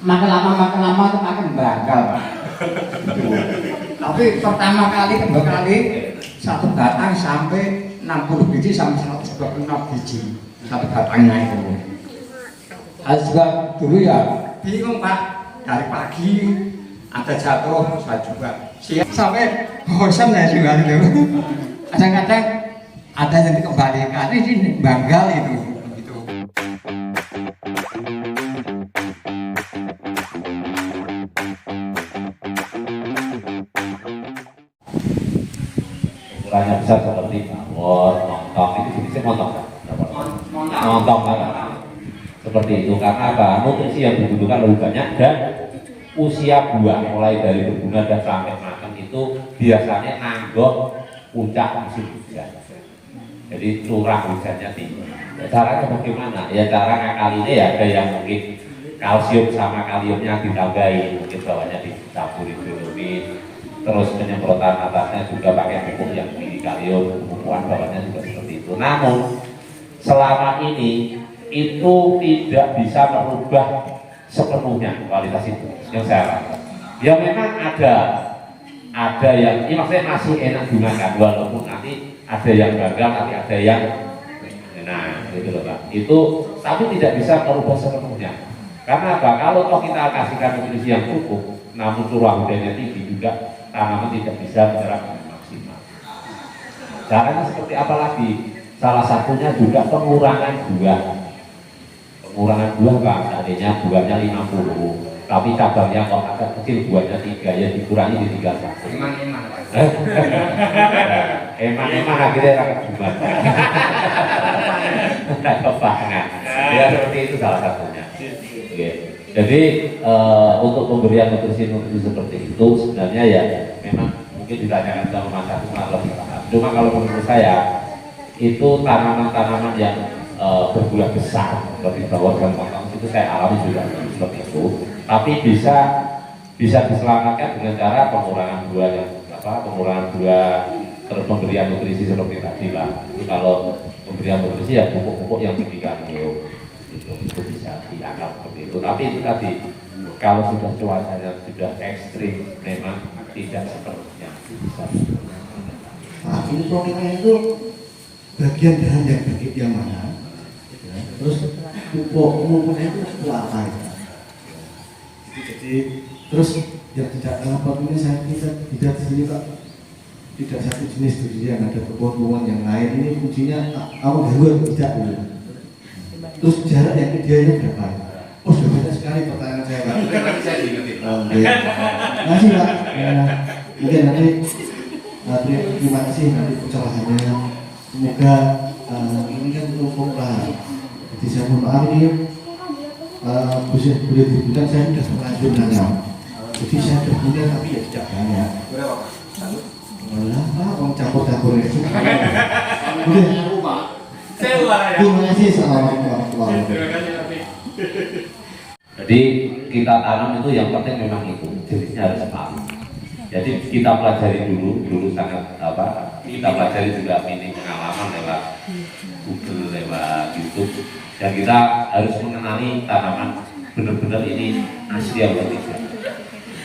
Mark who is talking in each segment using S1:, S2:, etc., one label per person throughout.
S1: makin lama itu makin banggal, Pak. Tapi pertama kali, kedua kali satu batang sampai 60 biji sampai 126 biji satu batangnya itu. Juga dulu ya bingung, Pak, dari pagi ada jatuh saya juga siap sampai bosan ya juga itu. Kadang-kadang ada yang dikembalikan ini banggal itu begitu.
S2: Ukurannya besar seperti bawor, montong, itu jenisnya montong kan? Seperti itu, karena apa? Nutrisi yang dibutuhkan lebih banyak dan usia buah mulai dari berbunga dan sampai matang itu biasanya nanggok puncak musim hujan. Jadi curah hujannya tinggi. Caranya bagaimana? Ya cara ngakalinya ya ada yang mungkin kalsium sama kaliumnya ditambahin, mungkin bawahnya dicampurin dolomin, terus penyemprotan atasnya juga pakai pupuk yang tinggi kalium, pupukan bawahnya juga seperti itu. Namun selama ini itu tidak bisa merubah sepenuhnya kualitas itu yang saya rasa. Ya memang ada yang ini maksudnya masih enak digunakan walaupun nanti ada yang gagal, nanti ada yang gitu loh Pak. Itu tapi tidak bisa merubah sepenuhnya. Karena apa? Kalau toh kita kasihkan nutrisi yang cukup, namun curah hujannya tinggi juga tanaman tidak bisa menyerap dengan maksimal. Caranya seperti apa lagi? Salah satunya juga pengurangan buah. Pengurangan buah Pak, seandainya buahnya 50, tapi cabangnya kok agak kecil, buahnya 3, ya dikurangi di 31. Eman akhirnya rakyat jumat. Tidak kepangan. Ya seperti itu salah satunya. Oke. Jadi untuk pemberian nutrisi seperti itu sebenarnya ya memang mungkin ditanyakan sama Mas Agus lebih paham. Cuma kalau menurut saya itu tanaman-tanaman yang berbuah besar seperti bawor dan montong itu saya alami juga seperti itu. Tapi bisa diselamatkan dengan cara pengurangan buah yang pengurangan buah, terus pemberian nutrisi seperti tadi lah. Jadi kalau pemberian nutrisi ya pupuk-pupuk yang tinggi kalium itu bisa dianggap seperti itu. Tapi itu tadi kalau sudah cuacanya sudah ekstrim memang tidak sepenuhnya bisa.
S3: Nah, ini proteinnya itu bagian bahan yang bagian yang mana? Ya, terus pupuknya itu apa ya? Jadi terus yang tidak ini saya tidak di sini Pak, tidak satu jenis durian, ada pohon-pohon yang lain. Ini fungsinya awal gangguan tidak dulu. Terus jarak yang idealnya berapa? Oh sudah banyak sekali pertanyaan saya Pak.
S2: Saya diingetin.
S3: Masih Pak. Mungkin nanti terima kasih nanti pencerahannya. Semoga ini kan untuk pemula. Jadi saya mohon maaf ini boleh dibilang saya sudah terlanjur nanam. Jadi saya sudah punya tapi ya tidak banyak.
S2: Berapa?
S3: Pak, orang campur-campur itu. Oke. Terima kasih. Assalamualaikum warahmatullahi wabarakatuh.
S2: Jadi kita tanam itu yang penting memang itu jenisnya harus paham. Jadi kita pelajari dulu sangat kita pelajari juga minim pengalaman lewat Google, lewat YouTube, dan kita harus mengenali tanaman benar-benar ini asli atau tidak.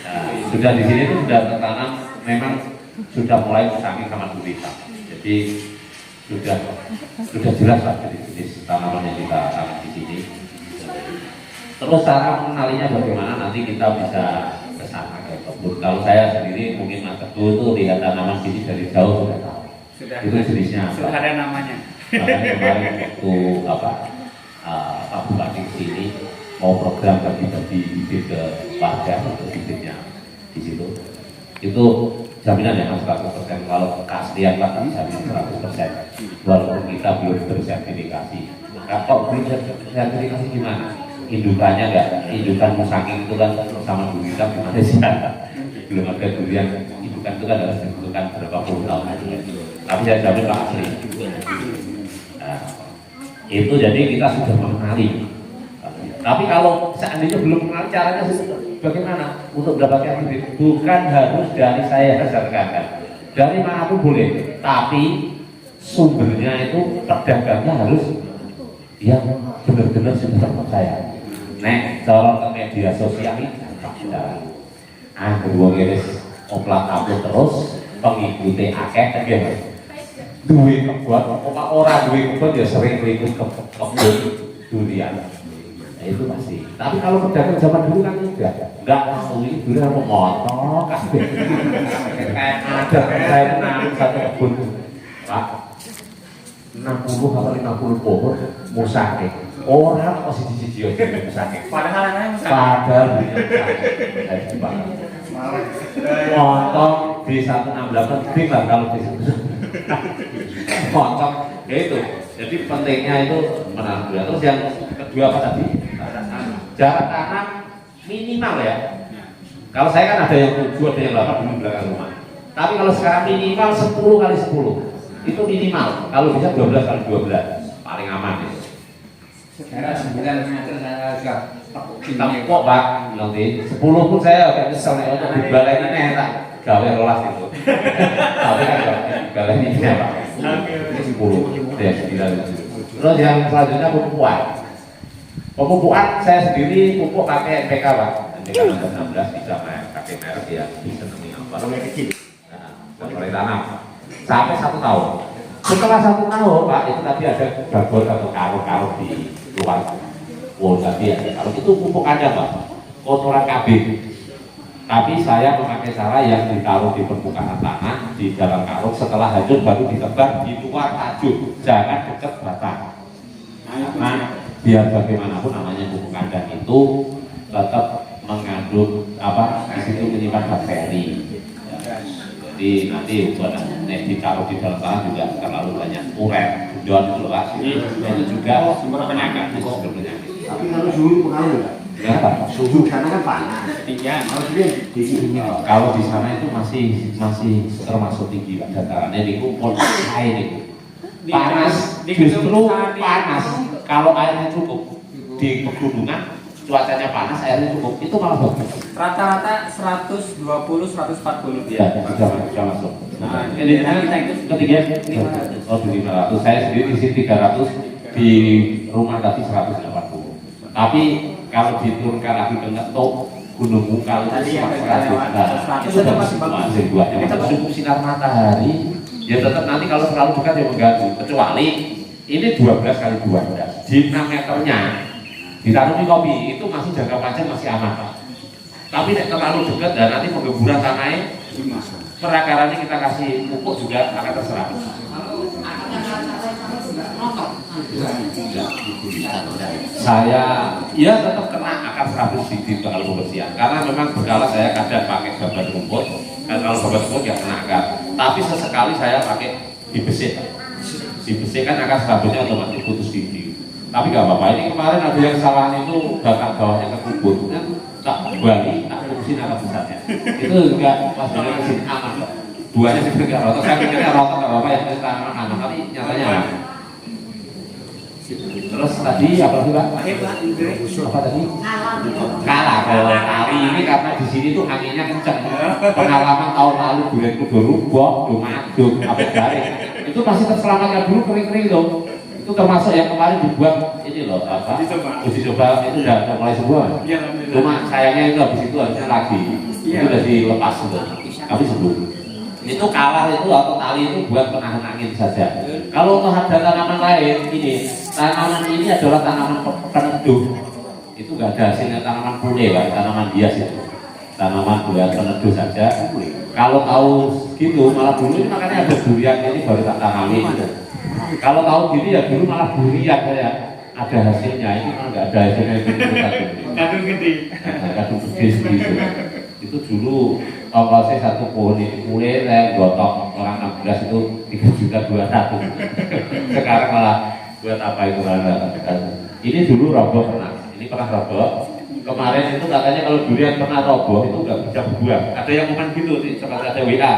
S2: Nah, sudah di sini tuh sudah tertanam memang sudah mulai bersangking sama gurita. Jadi sudah jelas lah jenis tanaman yang kita tanam di sini. Terus cara mengenalinya bagaimana nanti kita bisa kesana ke kebun. Kalau saya sendiri mungkin Mas Teguh itu lihat tanaman sini dari jauh sudah tahu. Itu jenisnya apa?
S4: Sudah ada namanya.
S2: Makanya kemarin waktu Pak Bupati sini mau program bagi-bagi bibit ke warga untuk bibitnya di situ. Itu jaminan ya Mas 100%. Kalau keaslian Pak jaminan 100%. Walaupun kita belum bersertifikasi. Kalau belum sertifikasi gimana? Indukannya enggak, indukan musangking itu kan sama gurita gimana sih? Belum ada durian indukan itu kan harus ditentukan berapa puluh tahun aja. Tapi saya jamin Pak asli. Nah, itu jadi kita sudah mengenali. Tapi kalau seandainya belum mengenali caranya bagaimana untuk mendapatkan bibit? Bukan harus dari saya sadarkan, dari manapun boleh. Tapi sumbernya itu pedagangnya harus yang benar-benar sudah terpercaya. nek cara ke media sosial ini gampang. Wong ini oplat upload terus, pengikuti akeh kan ya. Duwe kebun, orang duwe kebun ya sering ikut kebun durian. Nah, itu pasti. Tapi kalau pedagang zaman dulu kan enggak langsung durian mau motor kabeh. Kayak ada saya menang satu kebun Pak 60 atau 50 pohon musake. Orang masih di musake.
S4: Padahal
S2: potong di 168 gede lah kalau di situ. Potong ya itu. Jadi pentingnya itu menanam durian. Terus yang kedua apa tadi? Jarak tanam minimal ya. Kalau saya kan ada yang 7, ada yang 8 di belakang rumah. Tapi kalau sekarang minimal 10 kali 10 itu minimal. Kalau bisa 12 kali 12 paling aman ya.
S1: Sekarang 9 meter saya agak
S2: Kok Pak, nanti 10 pun saya agak nyesel nih untuk dibalai ini tak gawe rolas itu. Tapi kan dibalai ini Pak. Ini 10, ya 9. Terus yang selanjutnya pupuan. Pemupukan saya sendiri pupuk pakai NPK Pak. NPK nomor 16 bisa pakai merek ya, bisa namanya apa? Namanya kecil. Nah, mulai tanam sampai 1 tahun. Setelah 1 tahun Pak, itu tadi ada gabor atau karung-karung di luar. Oh tadi ya, kalau itu pupuk ada Pak, kotoran KB. Tapi saya memakai cara yang ditaruh di permukaan tanah di dalam karung, setelah hancur baru ditebar di luar tajud, jangan dekat batang. Karena biar bagaimanapun namanya pupuk kandang itu tetap mengandung apa? Di situ menyimpan bakteri. Jadi nanti buat ditaruh di dalam tanah juga terlalu banyak uret, don, luas itu juga sumber penyakit.
S3: Tapi kalau suhu pengaruh nggak?
S2: Ya,
S3: Suhu sana kan panas.
S4: Ketinggian.
S3: Kalau sini dingin.
S2: kalau di sana itu masih termasuk tinggi Pak datarannya itu pun air itu panas, justru panas. Kalau airnya cukup di pegunungan cuacanya panas, airnya cukup, itu malah bagus.
S4: Rata-rata 120-140
S2: Ya, sudah masuk.
S4: Nah, kita itu
S2: Ketinggian 500. Oh, 500. Saya sendiri di sini 300, di rumah tadi 180. Tapi kalau diturunkan lagi ke Ngetok, Gunung Bungkal itu 100. Itu masih buatnya. Kita cukup sinar matahari. Ya tetap nanti kalau terlalu dekat ya mengganggu. Kecuali ini 12 kali 12 di 6 meternya ditaruh di kopi itu masih jangka panjang masih aman Pak. Tapi terlalu dekat dan nanti penggemburan tanahnya perakarannya kita kasih pupuk juga akan terserap. Saya ya tetap kena akan 100 di kalau pembersihan karena memang berkala saya kadang pakai babat rumput dan kalau babat rumput ya kena akar, tapi sesekali saya pakai dibesik kan akar serabutnya otomatis putus gigi. Tapi nggak apa-apa, ini kemarin ada yang kesalahan itu batang bawahnya terkubur kan tak balik, tak putusin akar besarnya itu enggak pas dari mesin aman buahnya sebenarnya nggak rotok, saya pikirnya rotok nggak apa-apa ya tanaman aman, tapi nyatanya aman. Terus tadi apa lagi Pak? Apa tadi? Kalah. Kalau kali ini karena di sini tuh anginnya kencang. Pengalaman tahun lalu durian kudu rubuh, dumaduk, apa garing. Itu masih terselamatkan dulu kering-kering loh. Itu termasuk yang kemarin dibuat ini loh apa? Uji coba itu udah mulai semua. Cuma sayangnya itu habis itu harusnya lagi. Itu udah dilepas loh. Tapi sebelum itu kalah itu atau tali itu buat penahan angin saja. Kalau untuk ada tanaman lain, tanaman ini adalah tanaman peneduh. Itu nggak ada hasilnya tanaman pune, Pak, tanaman hias itu. Tanaman buat peneduh saja. Kalau tahu gitu, malah dulu ini makanya ada durian ini baru tak tanami. Kalau tahu gini ya dulu malah durian saya ada hasilnya, ini malah nggak ada hasilnya itu.
S4: kadung gede.
S2: Kadung gede segitu. Itu dulu kalau saya satu pohon ini mulai saya gotok orang 16 itu 3.200.000. Sekarang malah buat apa itu ini dulu roboh ini pernah roboh. Kemarin itu katanya kalau durian pernah roboh itu nggak bisa berbuah. Ada yang bukan gitu sih, seperti ada WA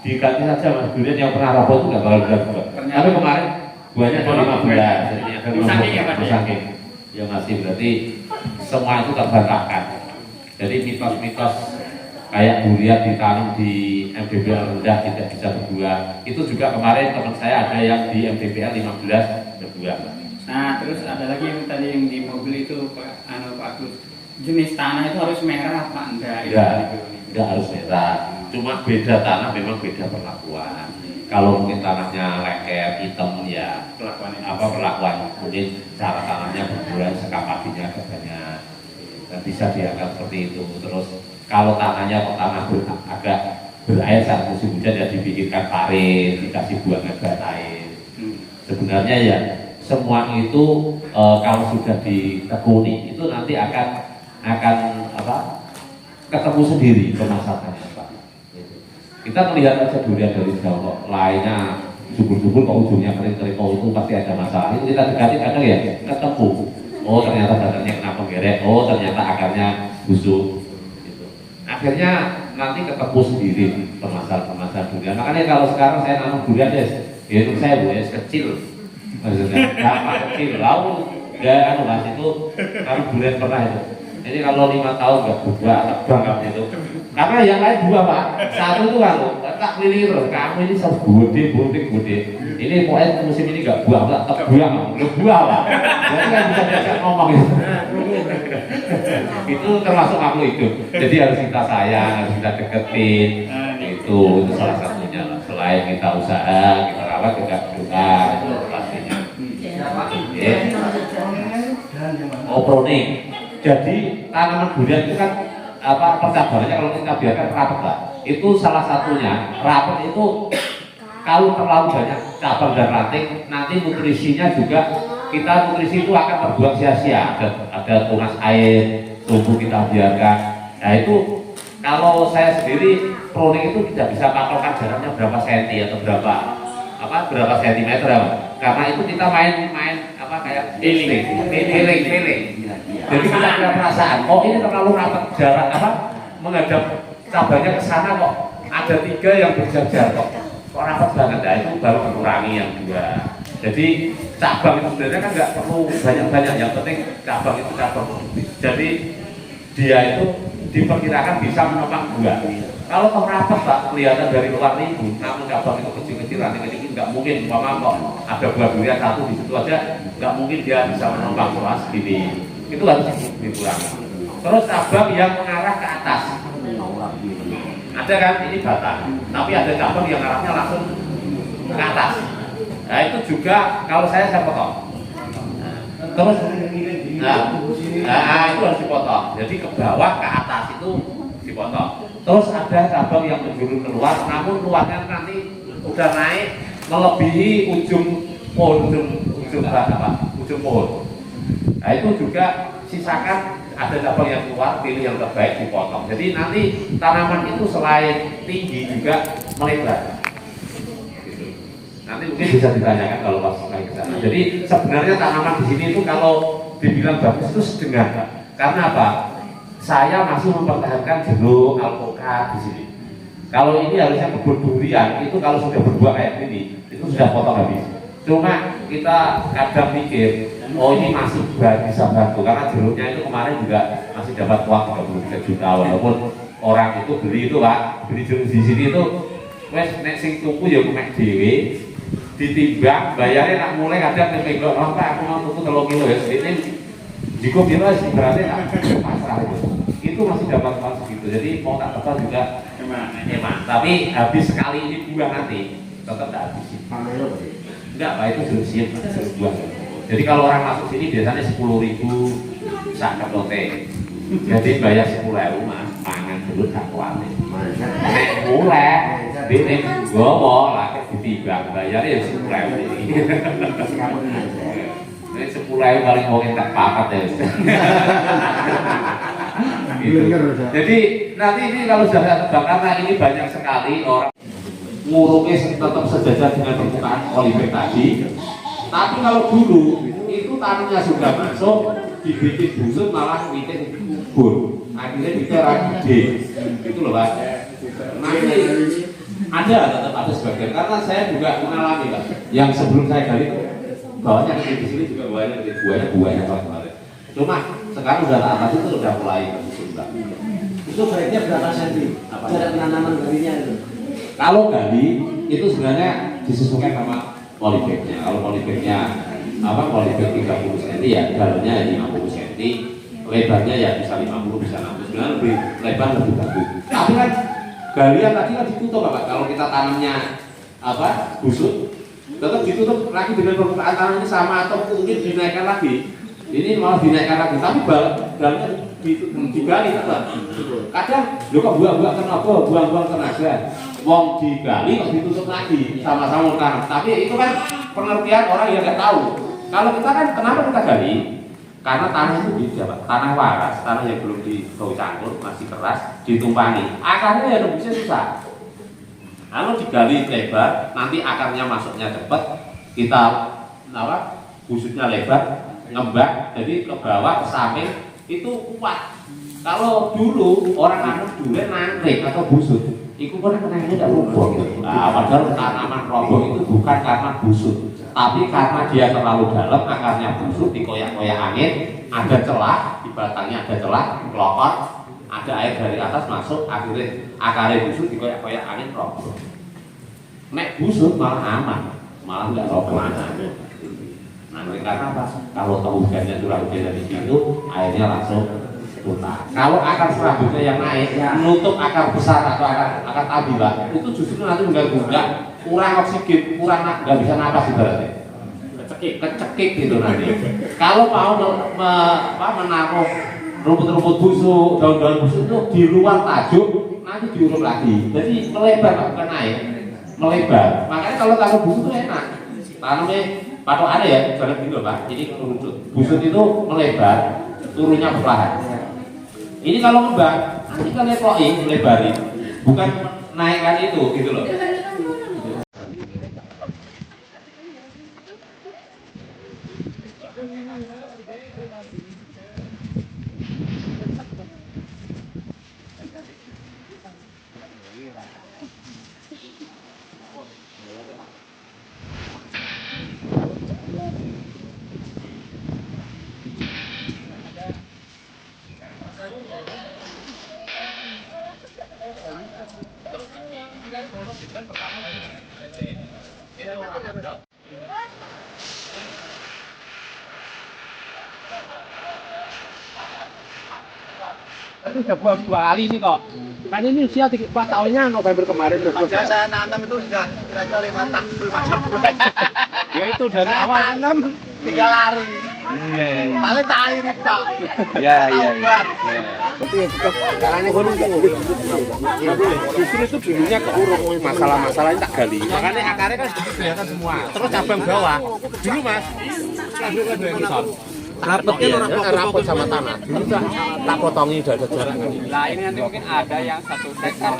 S2: diganti saja Mas, durian yang pernah roboh itu nggak bakal bisa berbuah. Tapi kemarin buahnya ada 15, jadi ada 15 saking. Ya masih berarti semua itu terbantahkan. Jadi mitos-mitos kayak durian ditanam di MBBL rendah tidak bisa berbuah. Itu juga kemarin teman saya ada yang di MBBL 15 berbuah.
S4: Nah, terus ada lagi yang tadi yang di mobil itu Pak Agus. Jenis tanah itu harus merah apa enggak?
S2: Enggak harus merah. Cuma beda tanah memang beda perlakuan. Kalau mungkin tanahnya lengket, hitam ya perlakuan mungkin cara tanahnya berbulan sekam paginya banyak dan bisa dianggap seperti itu. Terus kalau tanahnya tanah agak berair saat musim hujan ya dibikinkan parit, dikasih buangan air. Sebenarnya ya semua itu kalau sudah ditekuni itu nanti akan ketemu sendiri permasalahannya Pak. Kita melihat aja durian dari jauh kok lainnya subur-subur kok ujungnya kering-kering kok itu pasti ada masalah. Itu kita dekati kadang ya ketemu. Oh ternyata batangnya kena penggeret, oh ternyata akarnya busuk. Gitu. Akhirnya nanti ketemu sendiri permasalahan durian. Makanya kalau sekarang saya nanam durian ya saya kecil. Maksudnya gampang kecil, lalu ya mas itu kami durian pernah itu. Ini kalau 5 tahun nggak berbuah, terbang itu. Karena yang lain dua Pak, satu itu kalau tak pilih terus, kamu ini gede. Ini pokoknya musim ini nggak buah, tak buang, nggak buah Pak. Jadi kan bisa diajak ngomong itu. Itu termasuk aku itu. Jadi harus kita sayang, harus kita deketin. Itu salah satunya. Selain kita usaha, kita rawat juga doa itu pastinya. Oh pruning. Jadi tanaman durian itu kan percabangannya kalau kita biarkan rapat lah. Itu salah satunya. Rapat itu kalau terlalu banyak cabang dan ranting, nanti nutrisinya juga nutrisi itu akan terbuang sia-sia. Ada tunas air, tumbuh kita biarkan. Nah itu kalau saya sendiri pruning itu tidak bisa patokan jaraknya berapa senti atau berapa sentimeter ya, karena itu kita main kayak feeling. Jadi kita punya perasaan, oh ini terlalu rapat jarak menghadap cabangnya ke sana kok ada 3 yang berjajar kok rapat banget. Nah itu baru mengurangi yang 2. Jadi cabang itu sebenarnya kan nggak perlu banyak-banyak, yang penting cabang itu cabang. Jadi dia itu diperkirakan bisa menopang 2. Kalau kok rapat Pak, kelihatan dari luar ribu, namun cabang itu kecil-kecil, ranting-ranting nggak mungkin. Umpama kok ada buah durian 1 di situ aja, nggak mungkin dia bisa menopang luas gini. Itu harus dikurangi. Terus cabang yang mengarah ke atas. Ada kan ini batang, tapi ada cabang yang arahnya langsung ke atas. Nah itu juga kalau saya potong. Terus itu harus dipotong. Jadi ke bawah ke atas itu dipotong. Terus ada cabang yang menjulur keluar, namun luarnya nanti udah naik melebihi ujung pohon. Nah itu juga sisakan ada cabang yang keluar, pilih yang terbaik dipotong. Jadi nanti tanaman itu selain tinggi juga melebar. Nanti mungkin bisa ditanyakan kalau pas naik ke sana. Jadi sebenarnya tanaman di sini itu kalau dibilang bagus itu setengah. Karena apa? Saya masih mempertahankan jeruk, alpukat di sini. Kalau ini harusnya kebun durian itu kalau sudah berbuah kayak gini itu sudah potong habis. Cuma kita kadang mikir, oh ini masih bisa bantu karena jeruknya itu kemarin juga masih dapat uang 33 juta walaupun orang itu beli itu Pak, beli jeruk di sini itu wes nek sing tuku ya mek dhewe ditimbang bayarnya nak mulai kadang nek menggo Pak aku mau tuku 3 kilo ya ini jika kilo sih berarti tak pasrah itu masih dapat uang segitu. Jadi mau tak tepat juga hemat. Tapi habis sekali ini buah nanti tetap tak habis. Enggak Pak, itu jeruk siap jeruk buah. Jadi kalau orang masuk sini biasanya 10.000 sak kelote. Jadi bayar 10.000 Mas, mangan dulu gak kuat. Nek mulai dene gowo lagi ditimbang bayarnya ya 10.000 iki. Nek 10.000 paling wong tak papat ya. Gitu. Jadi nanti ini kalau sudah saya tebak karena ini banyak sekali orang ngurungnya tetap sejajar dengan permukaan oliver tadi. Tapi kalau dulu itu tanahnya sudah masuk dibikin busuk malah bikin kubur. Akhirnya diterang gede. Itu loh Pak. Nanti tetap ada sebagian karena saya juga mengalami Pak. Yang sebelum saya gali itu bawahnya di sini juga buahnya Pak. Cuma sekarang udah atas itu udah mulai busuk Pak.
S3: Itu baiknya berapa senti? Jarak penanaman galinya itu?
S2: Kalau gali itu sebenarnya disesuaikan sama polybagnya. Kalau polybagnya apa kalau 30 cm ya dalamnya ya 50 cm, lebarnya ya bisa 50 bisa 60, sebenarnya lebih lebar lebih bagus. Tapi kan galian tadi kan ditutup Pak, kalau kita tanamnya apa busuk tetap ditutup lagi dengan permukaan tanahnya sama atau mungkin dinaikkan lagi. Ini malah dinaikkan lagi, tapi dalamnya digali tetap. Kadang lo kok buang-buang tenaga, buang-buang tenaga, wong digali kok ditutup lagi sama-sama tanam. Tapi itu kan pengertian orang yang nggak tahu. Kalau kita kan kenapa kita gali? Karena tanah itu beda Pak, tanah waras, tanah yang belum dibau campur, masih keras, ditumpangi. Akarnya ya bisa susah. Kalau digali lebar, nanti akarnya masuknya cepat, kita apa? Busuknya lebar, ngembak, jadi ke bawah ke samping itu kuat. Kalau dulu orang nanam dulu nangkring atau busuk, itu kan kenanya tidak roboh gitu. Nah, padahal tanaman roboh itu bukan karena busuk, tapi karena dia terlalu dalam, akarnya busuk, dikoyak-koyak angin, ada celah di batangnya, ada celah, kelokot, ada air dari atas masuk, akhirnya akarnya busuk, dikoyak-koyak angin roboh. Nek busuk malah aman, malah nggak roboh. Nah, karena apa? Kalau tahu hujannya curah hujan dari situ, airnya langsung tuntas. Kalau akar selanjutnya yang naik, menutup akar besar atau akar tabila, itu justru nanti mengganggu, kurang oksigen, kurang nggak bisa napas ibaratnya. Kecekik gitu nanti. Kalau mau menaruh rumput-rumput busuk, daun-daun busuk itu di luar tajuk, nanti diurut lagi. Jadi melebar bukan naik, melebar. Makanya kalau taruh busuk itu enak. Tanamnya patokannya ya, jangan gitu Pak. Ini busuk itu melebar, turunnya perlahan. Ini kalau ngembang, nanti kan lepokin, lebarin, bukan naikkan itu, gitu loh.
S5: Itu udah buang 2 kali nih kok. Kan ini usia 4 tahunnya November kemarin.
S3: Padahal saya nanam itu sudah kira-kira 5 tahun.
S5: Ya itu dari awal
S3: Nanam 3 lari. Paling tak air Pak.
S5: Iya.
S3: Tapi ya tetap caranya baru enggak boleh.
S5: Justru itu dulunya keurung masalah-masalahnya tak gali. Makanya akarnya kan sedikit kelihatan semua. Terus cabang bawah. Dulu Mas, rapetnya rapet sama tanah. Dulu tak potongi udah ada jarak kan.
S4: Nah ini nanti mungkin ada yang 1 hektar.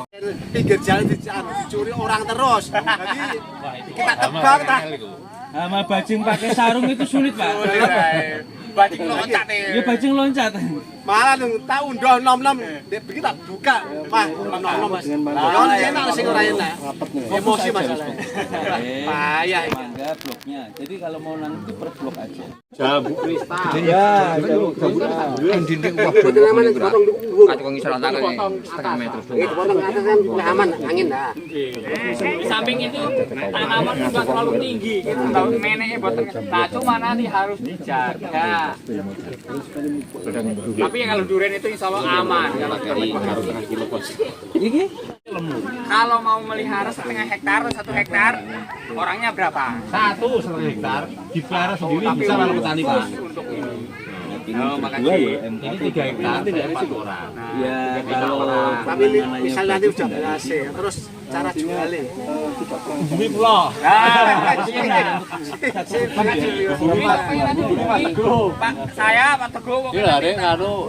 S3: Pinggir jalan dicuri orang terus. Jadi kita tebak tak.
S6: Sama bajing pakai sarung itu sulit Pak.
S3: Bajing loncat nih.
S6: Iya bajing loncat.
S3: Malah tahu udah nom-nom, begitu tak buka, mah nom-nom mas. Kalau enak sih orang enak. Emosi masalahnya. Payah.
S6: Mangga bloknya. Jadi kalau mau nanam itu per blok aja.
S5: Jambu kristal.
S6: Ya, jambu kristal.
S3: Dinding wah. Betul aman potong dulu.
S4: Kacau ngisor tangan setengah meter.
S3: Itu potong atas kan aman angin dah.
S4: Di samping itu tanaman juga terlalu tinggi. Gitu. Kalau meneknya buat nah cuma nanti harus dijaga. Tapi ya kalau durian itu insya Allah aman. Kalau harus 1 kilo pos.
S6: Ini
S4: Kalau mau melihara 1,5 hektar atau 1 hektar, orangnya berapa?
S5: 1,5 hektar dipelihara sendiri bisa lalu petani Pak.
S4: Untuk ini.
S6: Oh,
S5: Makasih. Ini 3 hektar tidak 4 orang.
S6: ya kalau
S3: Tapi misalnya nanti udah berhasil, terus cara jualnya.
S5: Bumi pulau.
S4: Pak, saya Pak Teguh.
S5: Iya, Dek,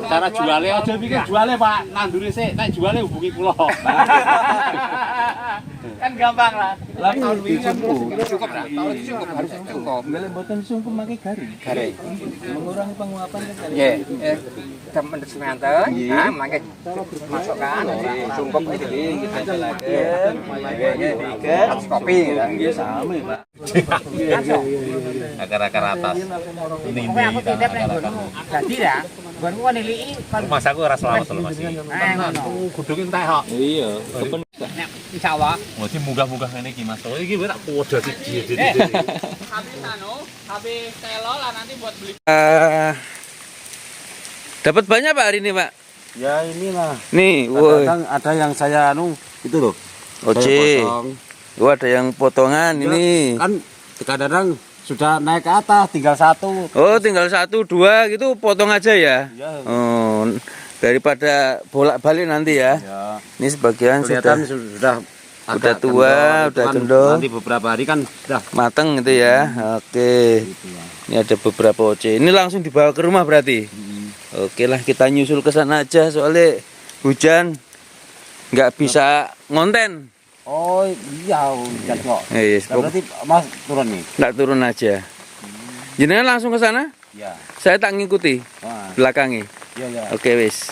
S5: cara jualnya aja pikir jualnya Pak, nanduri sih, nek jualnya hubungi pulau.
S4: Kan gampang lah.
S6: lah tahun ini kan
S4: Cukup lah. Tahun ini cukup harus cukup.
S6: Beli boten sungkem pakai garing.
S4: Garing.
S6: Mengurangi penguapan kan garing.
S4: Nggih, temen semanten, nah mangke masukkan sungkep itu kita jalaken. Nggih, diiket kopi
S6: Nggih sama ya, Pak.
S2: Akar-akar atas. Ini
S4: Pokoknya aku titip ning nggonmu. Dadi ya, Bukan gua nilai
S2: Mas aku ora selamat lho Mas.
S5: Gudung entek kok.
S6: Iya.
S4: nek insya-Allah.
S2: Mesti munggah-munggah ngene iki Mas. Oh iki tak podo siji.
S4: Habis habis telo lah nanti buat beli.
S7: Dapat banyak Pak hari ini Pak?
S6: Ya inilah.
S7: Nih, woi.
S6: Kadang ada yang saya itu loh.
S7: Oke.
S6: Saya potong.
S7: Wah ada yang potongan
S6: Ya,
S7: ini.
S6: Kan kadang-kadang sudah naik ke atas tinggal satu.
S7: Oh tinggal 1, 2 gitu potong aja ya?
S6: Ya.
S7: Oh daripada bolak-balik nanti ya?
S6: Ya.
S7: Ini sebagian
S6: Kelihatan
S7: sudah
S6: agak
S7: tua,
S6: kendor,
S7: udah
S6: itu kan
S7: kendor.
S6: Nanti beberapa hari kan sudah
S7: mateng gitu ya. Oke.
S6: gitu ya.
S7: Ini ada beberapa oce. Ini langsung dibawa ke rumah berarti? Oke lah kita nyusul ke sana aja soalnya hujan nggak bisa ngonten.
S6: Oh iya, hujan kok.
S7: Yes,
S6: Nah, berarti Mas turun nih.
S7: nggak turun aja. Jenengan langsung ke sana?
S6: Ya.
S7: Saya tak ngikuti
S6: Wah,
S7: belakangi.
S6: iya ya.
S7: Oke wis.